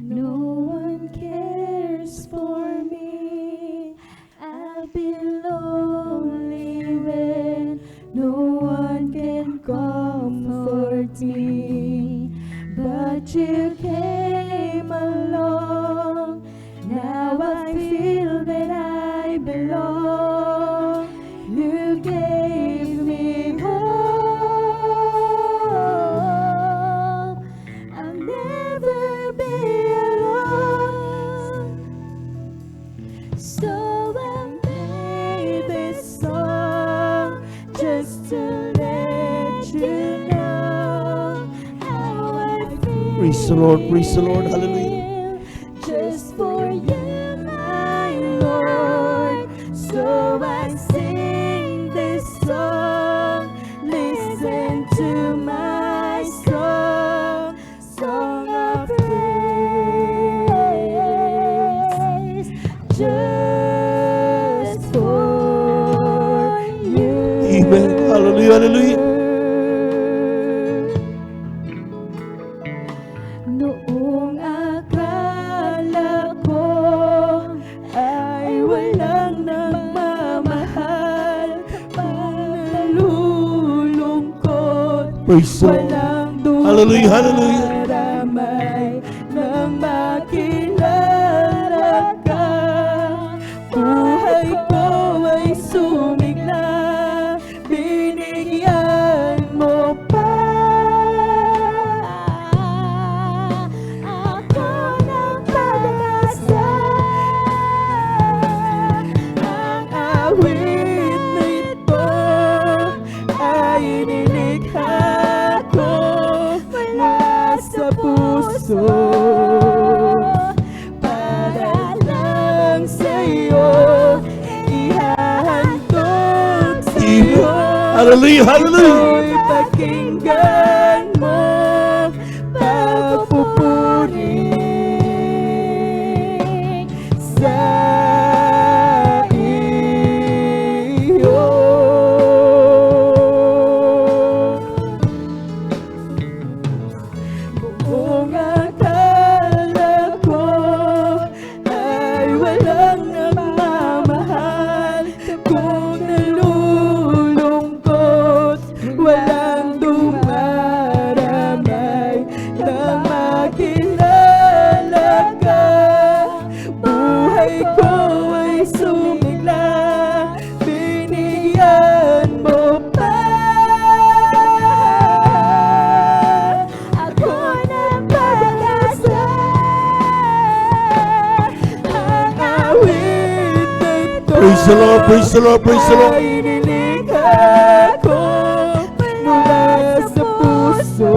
No one cares for me. I've been lonely when no one can comfort me. But you came along. Now I feel that I belong. You gave me hope. I'll never be alone. So I made this song just to let you know how I feel. Praise the Lord, praise the Lord, hallelujah. Just for you, my Lord. So I sing this song. Listen to my song, song of praise. Just for you. Amen. Hallelujah, hallelujah. Noong akala ko ay walang nagmamahal, nalulungkot, Praise the Lord. walang Hallelujah, hallelujah. dumaramay nang makilala ka. Buhay ko ay sumigla, binigyan mo pa ako ng pag-asa. Ang awit na ito ay inilikha ko mula sa puso para lang sa'yo, ihahandog sa'yo. Hallelujah, hallelujah. Ito'y pakinggan mo, papupuri sa iyo. Buong akala ko ay walang nagmamahal, kung nalulungkot, walang dumaramay nang makilala ka. Buhay ko ay sumigla, binigyan mo pa ako ng pag-asa. Ang awit na ito Praise the Lord, praise the Lord, praise the Lord. ay nilikha ko mula sa puso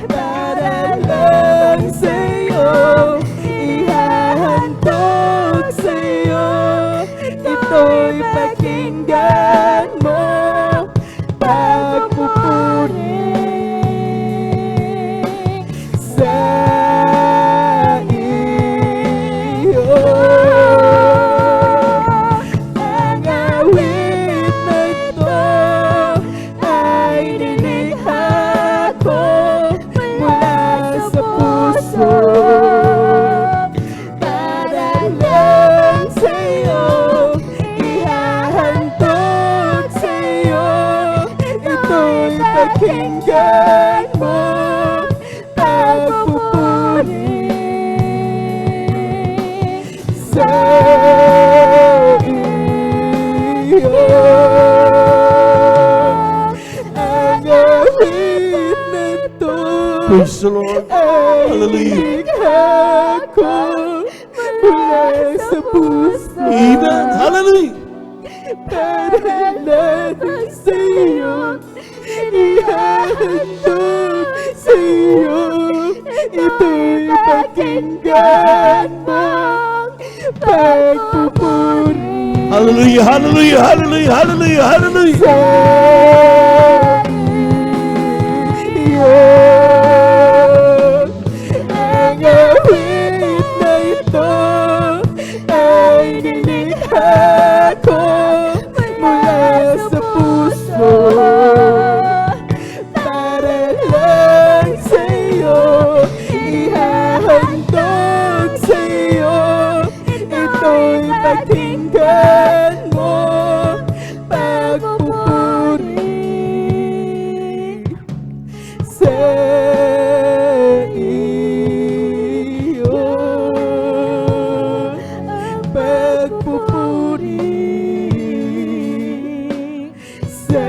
para lang sa'yo, ihahandog sa'yo. Ito'y pakinggan mo, papupuri sa iyo. Ang awit na ito ay nilikha ko mula sa puso para lang sa'yo, ihahandog sa'yo. Ito'y pakinggan mo, papupuri sa iyo. Ang awit na ito Praise the Lord. ay Hallelujah. nilikha ko mula sa puso Amen. Hallelujah. para lang sa'yo, ihahandog ihahandog sa iyo. Ito'y pakinggan mong pagpupuri. Hallelujah, hallelujah, hallelujah, hallelujah, hallelujah. Sa iyo. Ang awit na ito ay nilikha ko mula sa puso. Para lang sa iyo, ihahandog sa iyo. Ito'y pakinggan mo, pagpupuri sa iyo. Pagpupuri sa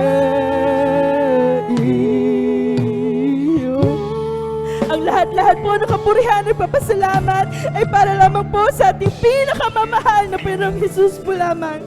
iyo. Ang lahat-lahat po ng kapurihan at papasalamat ay para lamang po sa ating pinakamamahal na Panginoong Hesus po lamang.